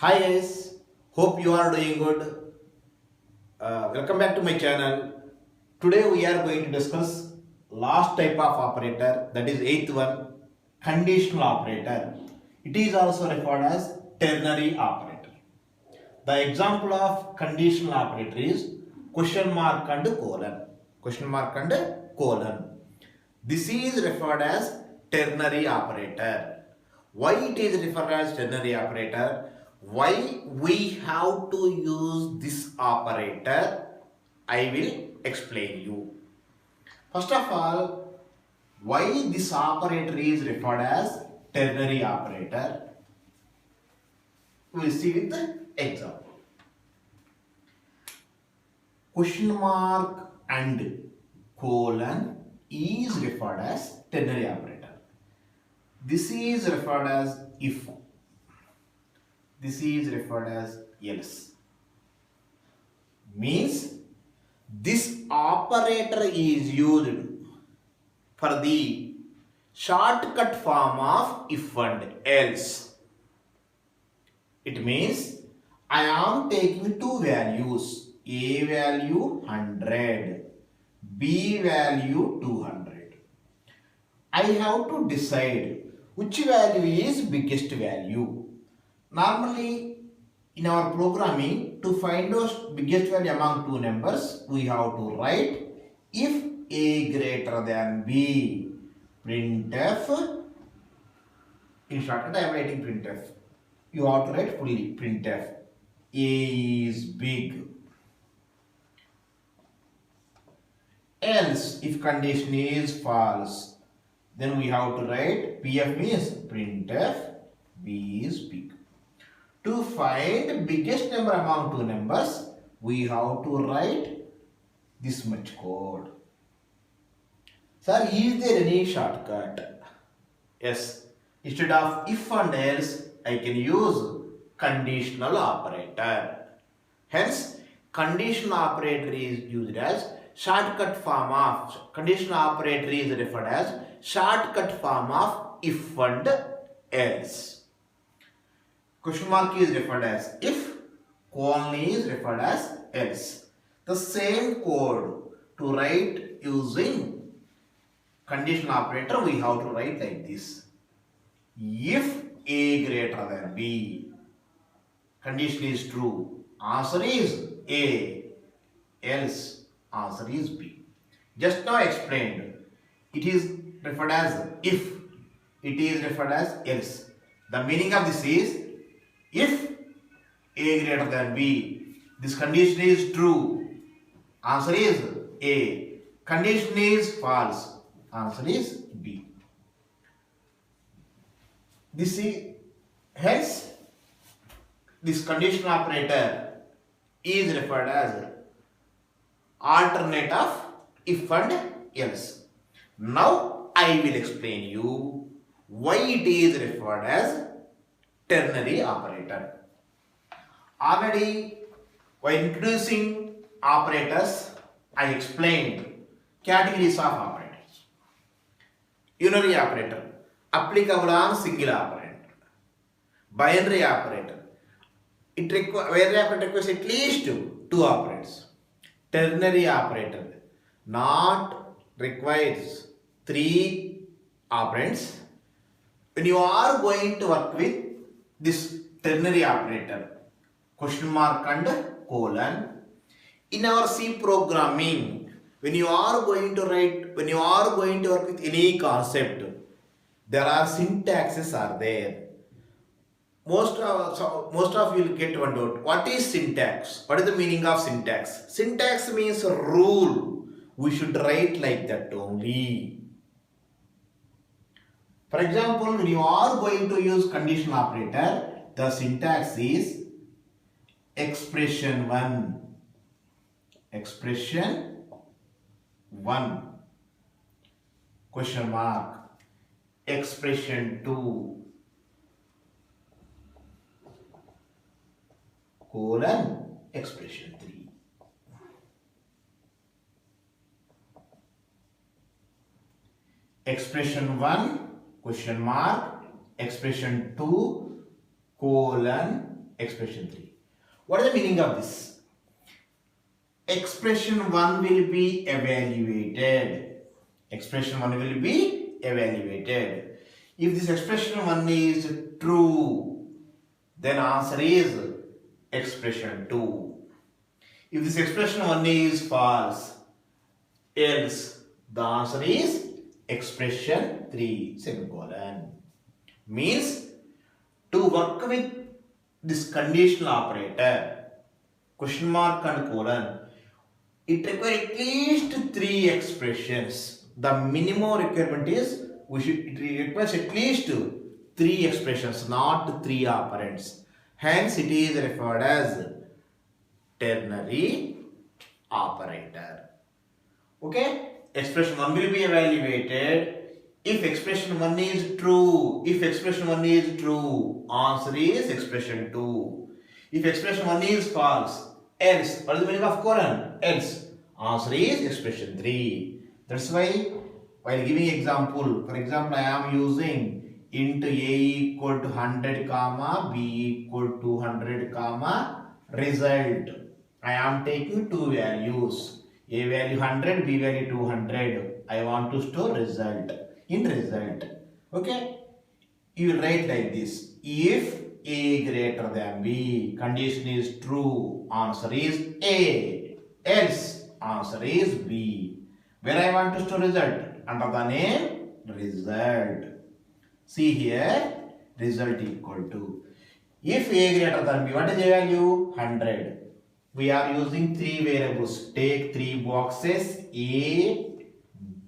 Hi guys, hope you are doing good. Welcome back to my channel. Today we are going to discuss last type of operator, that is eighth one, conditional operator. It is also referred as ternary operator. The example of conditional operator is question mark and colon. Question mark and colon. This is referred as ternary operator. Why it is referred as ternary operator? Why we have to use this operator? I will explain you. First of all, why this operator is referred as ternary operator? We will see with the example. Question mark and colon is referred as ternary operator. This is referred as if. This is referred as else. Means this operator is used for the shortcut form of if and else. It means I am taking two values, A value 100, B value 200. I have to decide which value is biggest value. Normally, in our programming, to find out biggest value among two numbers, we have to write if A greater than B, printf. In shortcut, I am writing printf. You have to write fully printf. A is big. Else, if condition is false, then we have to write PF means printf B is big. To find biggest number among two numbers, we have to write this much code. Sir, is there any shortcut? Yes. Instead of if and else, I can use conditional operator. Hence, conditional operator is used as shortcut form of, conditional operator is referred as shortcut form of if and else. Question mark is referred as if, colon is referred as else. The same code to write using conditional operator, we have to write like this. If A greater than B, condition is true, answer is A, else answer is B. Just now explained, it is referred as if, it is referred as else. The meaning of this is, if A greater than B, this condition is true, answer is A. Condition is false, answer is B. This is, hence, this conditional operator is referred as alternate of if and else. Now I will explain you why it is referred as ternary operator. Already, while introducing operators, I explained categories of operators. Unary operator, applicable on single operator. Binary operator, binary operator requires at least two operators. Ternary operator, not requires three operands. When you are going to work with this ternary operator, question mark and colon, in our C programming, when you are going to write, when you are going to work with any concept, there are syntaxes are there. Most of you will get one doubt. What is syntax? What is the meaning of syntax? Syntax means rule. We should write like that only. For example, when you are going to use conditional operator, the syntax is expression 1. Expression 1. Question mark. Expression 2. Colon. Expression 3. Expression 1. Question mark. Expression 2. Colon. expression 3. What is the meaning of this? Expression 1 will be evaluated. Expression 1 will be evaluated. If this expression 1 is true, then answer is expression 2. If this expression 1 is false, else the answer is expression 3 semicolon. Means to work with this conditional operator, question mark and colon, it requires at least 3 expressions. The minimum requirement is it requires at least 3 expressions, not 3 operands. Hence it is referred as ternary operator. Okay? Expression 1 will be evaluated. If expression 1 is true, answer is expression 2. If expression 1 is false, else, what is the meaning of colon? Else, answer is expression 3. That's why while giving example, for example, I am using int a equal to 100 comma b equal to 100 comma result. I am taking 2 values, a value 100, b value 200. I want to store result. In result, okay, you will write like this: if a greater than b, condition is true, answer is a, else answer is b. Where I want to store result? Under the name result. See here, result equal to, if a greater than b, what is the value? 100. We are using 3 variables. Take 3 boxes, a,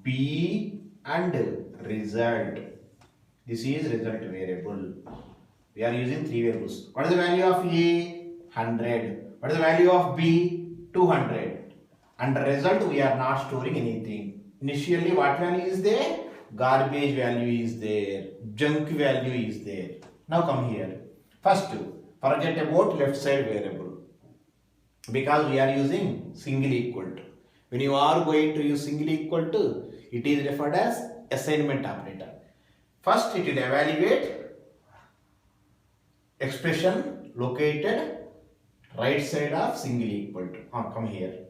b and result. This is result variable. We are using 3 variables. What is the value of a? 100. What is the value of b? 200. And the result we are not storing anything. Initially what value is there? Garbage value is there. Junk value is there. Now come here. First, forget about left side variable. Because we are using single equal to. When you are going to use single equal to, it is referred as assignment operator. First it will evaluate expression located right side of single equal to. Come here.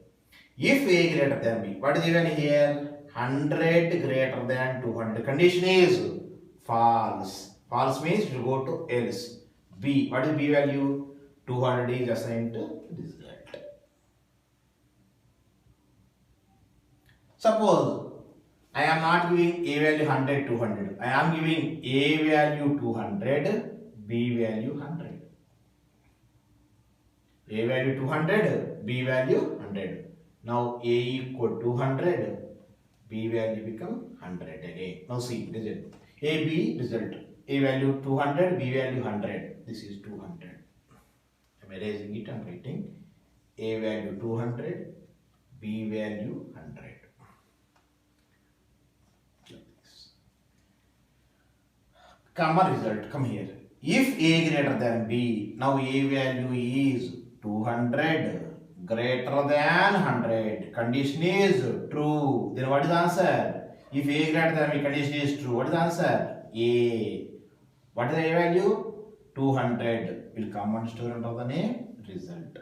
If a greater than b, what is given here? 100 greater than 200. Condition is false. False means it will go to else. B, what is b value? 200 is assigned to result. Suppose I am not giving a value 100, 200. I am giving a value 200, b value 100. A value 200, b value 100. Now a equal 200, b value become 100 again. Now see result. A, b result. A value 200, b value 100. This is 200. I am erasing it and writing a value 200, b value 100. Comma result, come here. If a greater than b, now a value is 200 greater than 100. Condition is true. Then what is the answer? If a greater than b, condition is true. What is the answer? A. What is the a value? 200. Will come and store under the name result.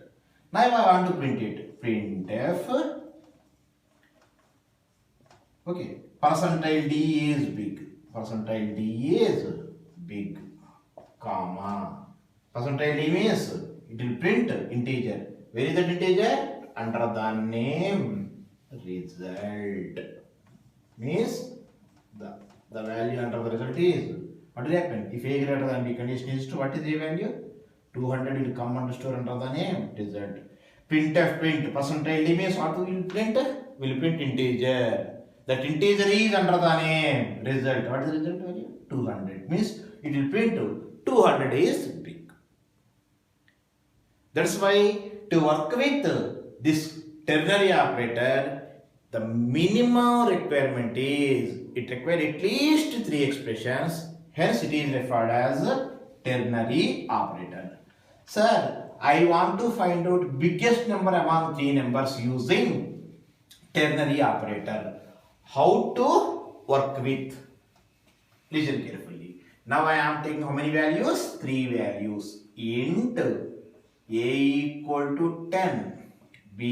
Now I want to print it. Printf. Okay. Percentile d is big. Percentile d is big, comma. Percentile d means it will print integer. Where is that integer? Under the name result. Means the value under the result is, what will happen? If a greater than b, condition is true, what is the value? 200 will come and store under the name result. Printf print. Percentile d means what will print? Will print integer. That integer is under the name result. What is the result value? 200. Means it will print 200 is big. That's why to work with this ternary operator, the minimum requirement is it requires at least 3 expressions. Hence it is referred as ternary operator. Sir, I want to find out biggest number among 3 numbers using ternary operator. How to work with? Listen carefully. Now I am taking how many values? 3 values. Int a equal to 10, b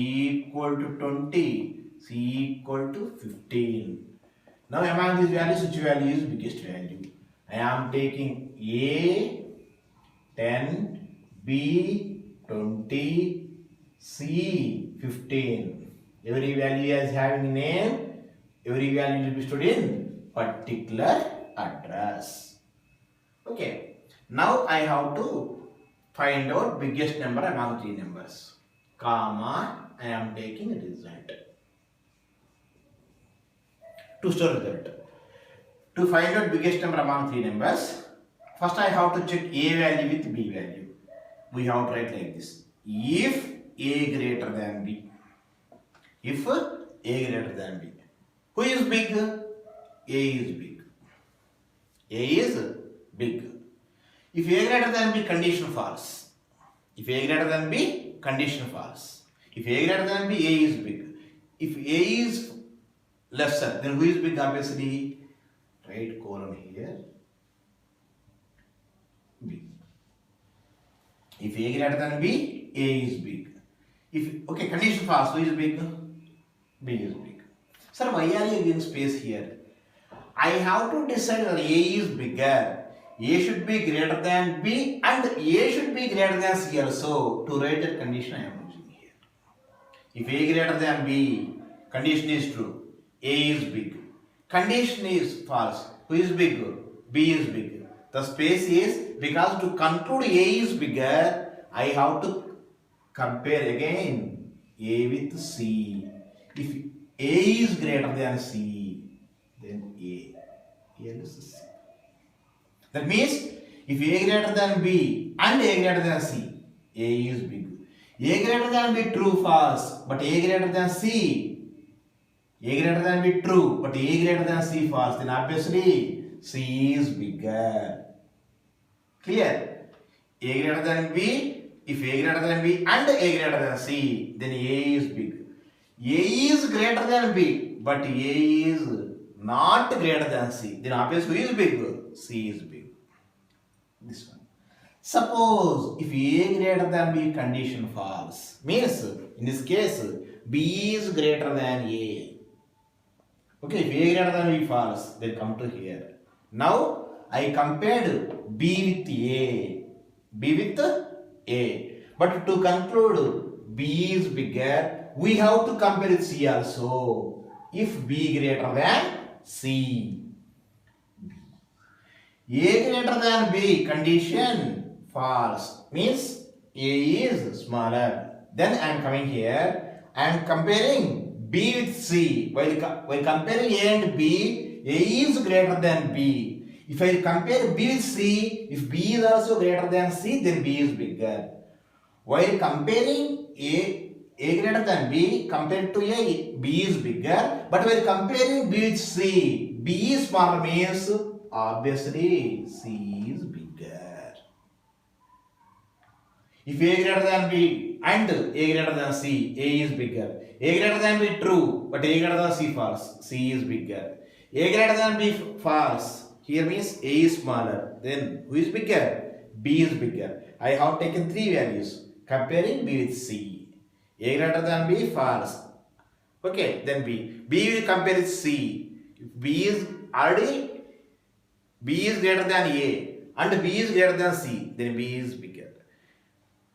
equal to 20, c equal to 15. Now among these values, which value is biggest value? I am taking a 10, b 20, c 15. Every value is having name. Every value will be stored in particular address. Okay. Now I have to find out biggest number among 3 numbers. Comma, I am taking result. To store result. To find out biggest number among 3 numbers, first I have to check a value with b value. We have to write like this. If a greater than b. If a greater than b. Who is big? A is big. A is big. If a greater than b, condition false. If a greater than b, condition false. If a greater than b, a is big. If a is lesser, then who is big? Obviously, right colon here. B. If a greater than b, a is big. If okay, condition false, who is big? B is big. Sir, why are you giving space here? I have to decide whether a is bigger. A should be greater than b and a should be greater than c also. To write that condition I am using here. If a greater than b, condition is true. A is big. Condition is false. Who is big? B is big. The space is because to conclude A is bigger, I have to compare again A with C. If A is greater than C, then A is C. That means if A greater than B and A greater than C, A is big. A greater than B true false, but A greater than C. A greater than B true, but A greater than C false. Then obviously C is bigger. Clear? A greater than B. If A greater than B and A greater than C, then A is big. A is greater than B, but A is not greater than C. Then obviously who is big? C is big. This one. Suppose if A greater than B, condition false, means in this case B is greater than A. Okay, if A greater than B false, then come to here. Now I compared B with A. B with A. But to conclude B is bigger, we have to compare with C also. If B greater than C. A greater than B, condition false, means A is smaller. Then I am coming here, I am comparing B with C. While comparing A and B, A is greater than B. If I compare B with C, if B is also greater than C, then B is bigger. While comparing A greater than B, compared to A, B is bigger. But while comparing B with C, B is smaller means obviously C is bigger. If A greater than B and A greater than C, A is bigger. A greater than B true, but A greater than C false, C is bigger. A greater than B false, here means A is smaller. Then who is bigger? B is bigger. I have taken 3 values, comparing B with C. A greater than B false. Okay, then B. B will compare with C. If B is already, B is greater than A and B is greater than C, then B is bigger.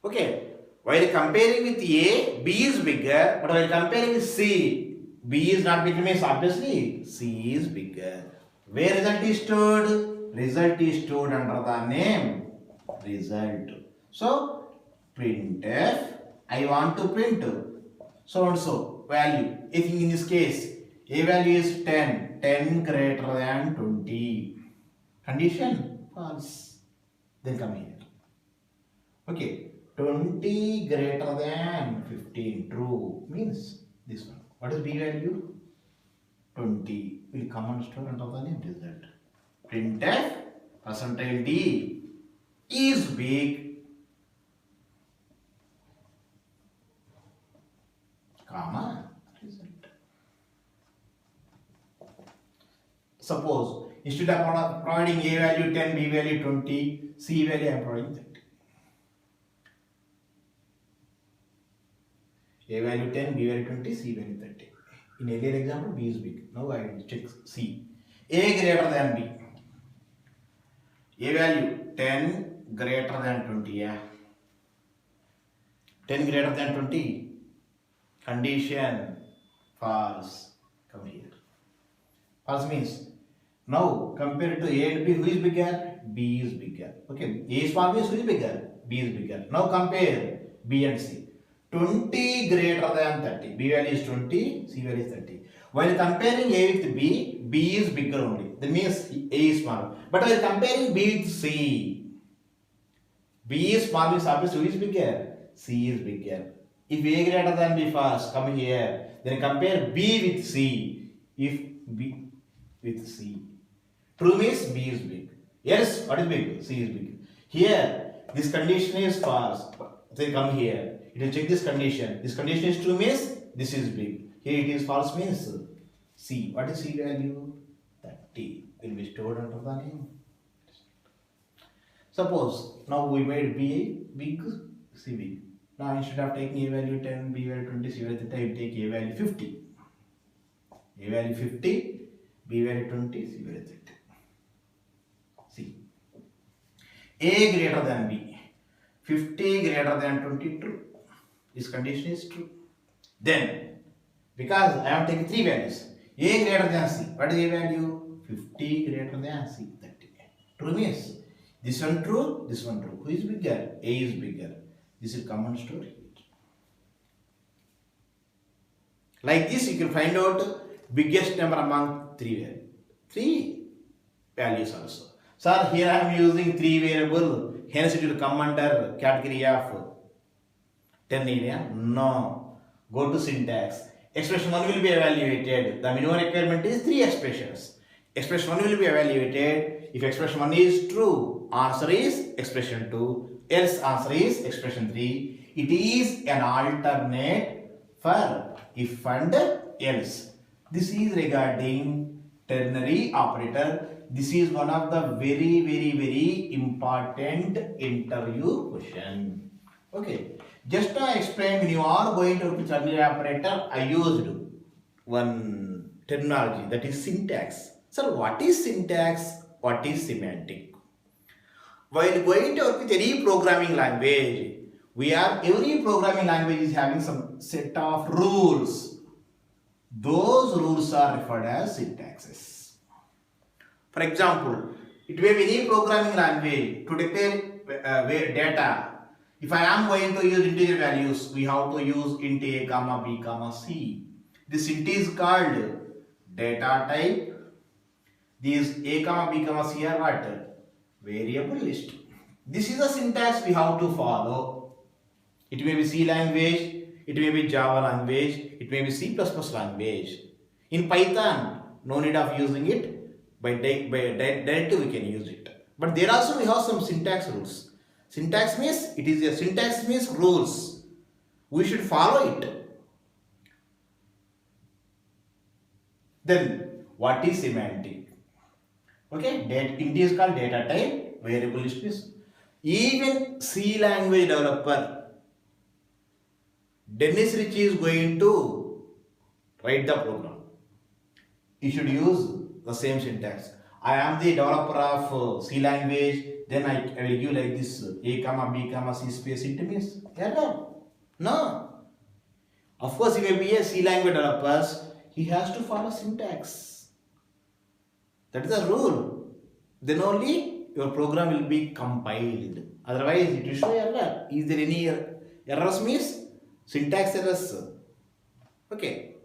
Okay, while comparing with A, B is bigger, but while comparing with C, B is not bigger means obviously C is bigger. Where result is stored? Result is stored under the name result. So printf, I want to print so and so value. If in this case A value is 10, 10 greater than 20. Condition false. Then come here. Okay, 20 greater than 15 true means this one. What is B value? 20 will come and store under the name result. Printf percentile D is big, comma result. Suppose Instead of providing A value 10, B value 20, C value I am providing 30. A value 10, B value 20, C value 30. In earlier example, B is big. Now I will check C. A greater than B. A value 10 greater than 20. Yeah. 10 greater than 20. Condition false. Come here. False means now compared to A and B, who is bigger? B is bigger. Okay. A small means who is bigger? B is bigger. Now compare B and C. 20 greater than 30. B value is 20, C value is 30. While comparing A with B, B is bigger only. That means A is small. But while comparing B with C, B is small means obviously who is bigger? C is bigger. If A greater than B first, come here. Then compare B with C. If B with C. True means B is big. Yes, what is big? C is big. Here, this condition is false. Then come here. It will check this condition. This condition is true means this is big. Here it is false means C. What is C value? 30. Will be stored under the name. Suppose now we made B big, C big. Now instead of taking A value 10, B value 20, C value 30, I will take A value 50. A value 50, B value 20, C value 30. C. A greater than B. 50 greater than 20 true. This condition is true. Then, because I am taking three values, A greater than C. What is A value? 50 greater than C. 30. True means this one true, this one true. Who is bigger? A is bigger. This is common story. Like this, you can find out biggest number among three values also. Sir, here I am using three variable. Hence it will come under category of ternary. No. Go to syntax. Expression 1 will be evaluated. The minimum requirement is 3 expressions. Expression 1 will be evaluated. If expression 1 is true, answer is expression 2. Else answer is expression 3. It is an alternate for if and else. This is regarding ternary operator. This is one of the very important interview question. Okay. Just to explain, when you are going to work with ternary operator, I used one terminology, that is syntax. So what is syntax? What is semantic? While going to work with any programming language, every programming language is having some set of rules. Those rules are referred as syntaxes. For example, it may be any programming language to declare data. If I am going to use integer values, we have to use int a, comma b, comma c. This int is called data type. These a, comma b, comma c are what? Variable list. This is the syntax we have to follow. It may be C language, it may be Java language, it may be C++ language. In Python, no need of using it. By directly we can use it. But there also we have some syntax rules. Syntax means rules. We should follow it. Then what is semantic? Okay, int is called data type, variable list is. Even C language developer, Dennis Rich is going to write the program. He should use the same syntax. I am the developer of C language, then I will give like this a, comma b, comma c space int means error. No. Of course, he may be a C language developer, he has to follow syntax. That is the rule. Then only your program will be compiled. Otherwise, it will show error. Is there any errors means syntax errors? Okay.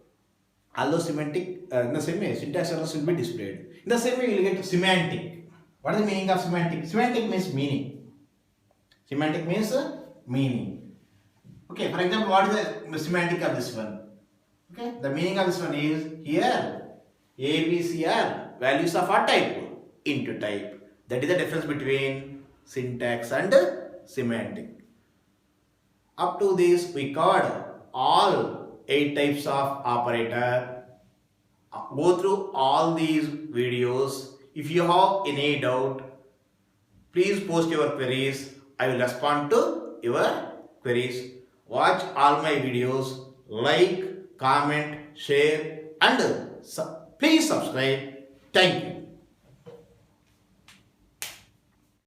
Although semantic, in the same way, syntax errors will be displayed. In the same way, you will get semantic. What is the meaning of semantic? Semantic means meaning. Semantic means meaning. Okay, for example, what is the semantic of this one? Okay, the meaning of this one is here A, B, C are values of what type? Int type. That is the difference between syntax and semantic. Up to this, we covered all 8 types of operator. Go through all these videos. If you have any doubt, please post your queries. I will respond to your queries. Watch all my videos. Like, comment, share and please subscribe. Thank you.